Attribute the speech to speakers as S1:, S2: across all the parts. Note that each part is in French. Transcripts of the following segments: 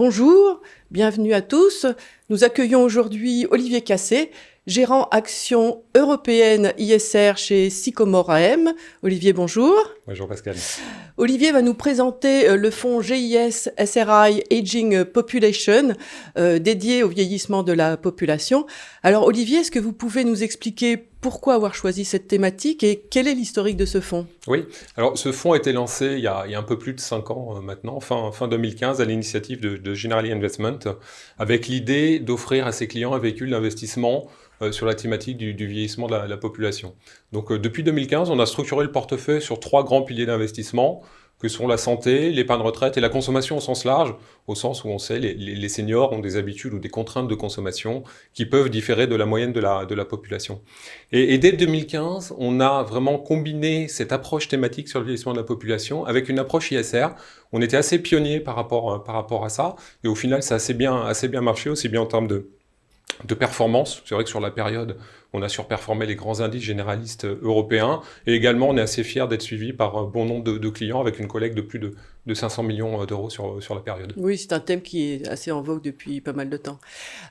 S1: Bonjour, bienvenue à tous. Nous accueillons aujourd'hui Olivier Cassé, gérant Action européenne ISR chez Sycomore AM. Olivier, bonjour.
S2: Bonjour Pascal.
S1: Olivier va nous présenter le fonds GIS SRI Aging Population, dédié au vieillissement de la population. Alors Olivier, est-ce que vous pouvez nous expliquer pourquoi avoir choisi cette thématique et quel est l'historique de ce fonds ?
S2: Oui, alors ce fonds a été lancé il y a un peu plus de 5 ans maintenant, fin 2015, à l'initiative de Generali Investment, avec l'idée d'offrir à ses clients un véhicule d'investissement sur la thématique du vieillissement de la population. Donc depuis 2015, on a structuré le portefeuille sur 3 grands piliers d'investissement, que sont la santé, l'épargne retraite et la consommation au sens large, au sens où on sait les seniors ont des habitudes ou des contraintes de consommation qui peuvent différer de la moyenne de la population. Et dès 2015, on a vraiment combiné cette approche thématique sur le vieillissement de la population avec une approche ISR. On était assez pionnier par rapport à ça, et au final, ça a assez bien marché, aussi bien en termes de performance. C'est vrai que sur la période, on a surperformé les grands indices généralistes européens. Et également, on est assez fiers d'être suivis par un bon nombre de clients avec une collecte de plus de 500 millions d'euros sur la période.
S1: Oui, c'est un thème qui est assez en vogue depuis pas mal de temps.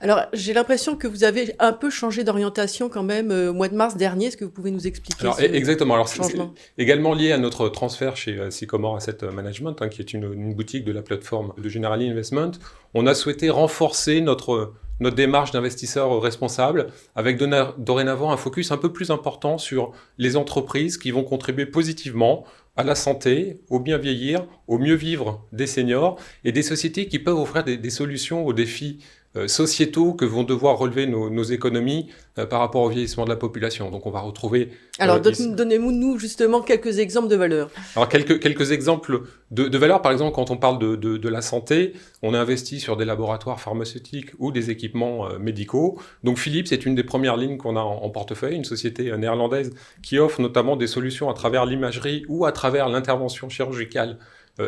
S1: Alors, j'ai l'impression que vous avez un peu changé d'orientation quand même au mois de mars dernier. Est-ce que vous pouvez nous expliquer
S2: exactement. Alors,
S1: changement ?
S2: C'est également lié à notre transfert chez Sycomore Asset Management, qui est une boutique de la plateforme de Generali Investment. On a souhaité renforcer notre démarche d'investisseur responsable, avec dorénavant un focus un peu plus important sur les entreprises qui vont contribuer positivement à la santé, au bien vieillir, au mieux vivre des seniors, et des sociétés qui peuvent offrir des solutions aux défis sociétaux que vont devoir relever nos économies par rapport au vieillissement de la population. Donc on va retrouver...
S1: Alors donnez-nous justement quelques exemples de valeurs.
S2: Alors quelques exemples de valeurs, par exemple quand on parle de la santé, on a investi sur des laboratoires pharmaceutiques ou des équipements médicaux. Donc Philips est une des premières lignes qu'on a en portefeuille, une société néerlandaise qui offre notamment des solutions à travers l'imagerie ou à travers l'intervention chirurgicale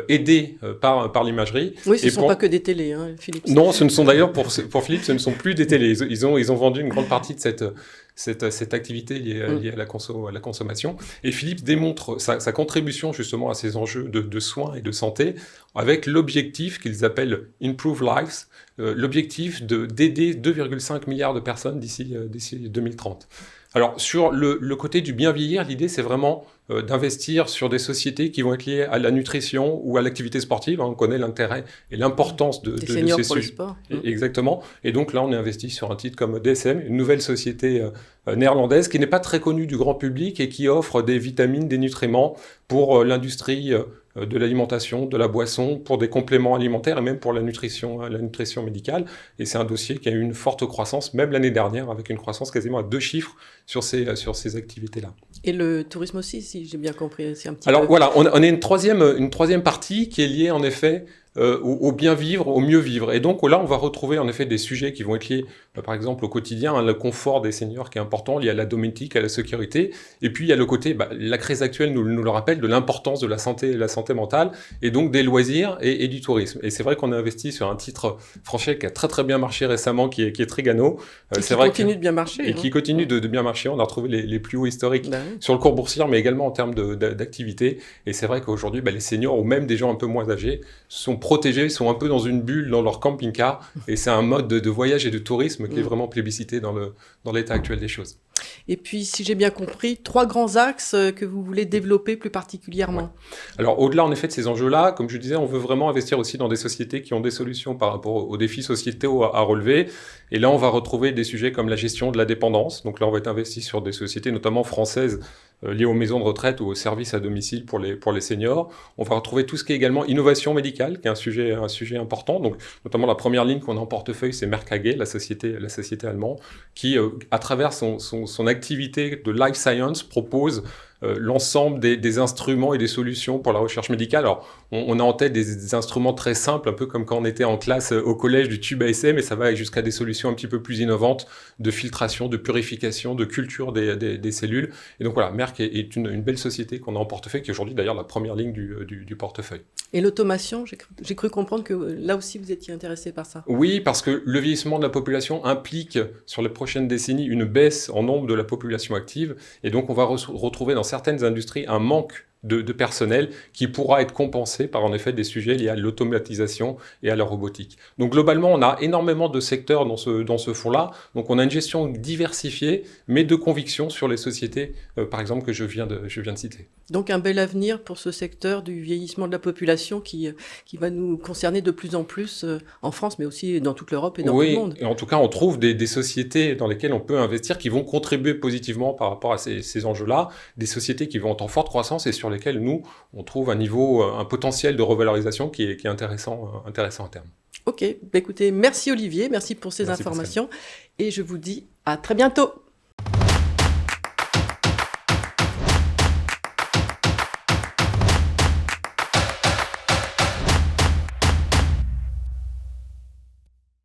S2: aidés par l'imagerie.
S1: Oui, ce ne sont pas que des télés, Philips.
S2: Non, ce ne sont d'ailleurs, pour Philips, ce ne sont plus des télés. Ils ont vendu une grande partie de cette activité liée à la consommation. Et Philips démontre sa contribution justement à ces enjeux de soins et de santé avec l'objectif qu'ils appellent « Improve Lives », l'objectif d'aider 2,5 milliards de personnes d'ici 2030. Alors, sur le côté du bien vieillir, l'idée, c'est vraiment d'investir sur des sociétés qui vont être liées à la nutrition ou à l'activité sportive. On connaît l'intérêt et l'importance de ces
S1: seniors pour le sport.
S2: Exactement. Et donc là, on est investi sur un titre comme DSM, une nouvelle société néerlandaise qui n'est pas très connue du grand public et qui offre des vitamines, des nutriments pour l'industrie de l'alimentation, de la boisson, pour des compléments alimentaires et même pour la nutrition médicale. Et c'est un dossier qui a eu une forte croissance, même l'année dernière, avec une croissance quasiment à 2 chiffres sur ces activités-là.
S1: Et le tourisme aussi, si j'ai bien compris, c'est un petit peu...
S2: Alors voilà, on a une troisième partie qui est liée en effet au bien vivre, au mieux vivre. Et donc là, on va retrouver en effet des sujets qui vont être liés, par exemple, au quotidien, le confort des seniors qui est important, lié à la domotique, à la sécurité. Et puis, il y a le côté, la crise actuelle nous le rappelle, de l'importance de la santé mentale, et donc des loisirs et du tourisme. Et c'est vrai qu'on a investi sur un titre français qui a très très bien marché récemment, qui est Trigano.
S1: Qui continue de bien marcher.
S2: Et qui continue de bien marcher. On a retrouvé les plus hauts historiques sur le cours boursier, mais également en termes d'activité. Et c'est vrai qu'aujourd'hui, les seniors, ou même des gens un peu moins âgés, sont protégés, sont un peu dans une bulle dans leur camping-car, et c'est un mode de voyage et de tourisme qui est vraiment plébiscité dans l'état actuel des choses.
S1: Et puis, si j'ai bien compris, 3 grands axes que vous voulez développer plus particulièrement.
S2: Ouais. Alors, au-delà, en effet, de ces enjeux-là, comme je disais, on veut vraiment investir aussi dans des sociétés qui ont des solutions par rapport aux défis sociétaux à relever. Et là, on va retrouver des sujets comme la gestion de la dépendance. Donc là, on va être investi sur des sociétés, notamment françaises, liées aux maisons de retraite ou aux services à domicile pour les seniors. On va retrouver tout ce qui est également innovation médicale, qui est un sujet important. Donc, notamment la première ligne qu'on a en portefeuille, c'est Merck KG, la société allemande, qui, à travers son activité de life science, propose l'ensemble des instruments et des solutions pour la recherche médicale. Alors, on a en tête des instruments très simples, un peu comme quand on était en classe au collège du tube ASM, et ça va jusqu'à des solutions un petit peu plus innovantes de filtration, de purification, de culture des cellules. Et donc voilà, Merck est une belle société qu'on a en portefeuille, qui est aujourd'hui d'ailleurs la première ligne du portefeuille.
S1: Et l'automation, j'ai cru comprendre que là aussi vous étiez intéressé par ça.
S2: Oui, parce que le vieillissement de la population implique sur les prochaines décennies une baisse en nombre de la population active, et donc on va retrouver dans certaines industries un manque de personnel qui pourra être compensé par en effet des sujets liés à l'automatisation et à la robotique. Donc globalement, on a énormément de secteurs dans ce fonds-là. Donc on a une gestion diversifiée, mais de conviction sur les sociétés, par exemple, que je viens de citer.
S1: Donc un bel avenir pour ce secteur du vieillissement de la population qui va nous concerner de plus en plus en France, mais aussi dans toute l'Europe et dans tout le monde.
S2: Et en tout cas, on trouve des sociétés dans lesquelles on peut investir qui vont contribuer positivement par rapport à ces enjeux-là, des sociétés qui vont être en forte croissance et sur lesquelles nous, on trouve un potentiel de revalorisation qui est intéressant à terme.
S1: Ok, écoutez, merci Olivier, merci pour ces informations et je vous dis à très bientôt.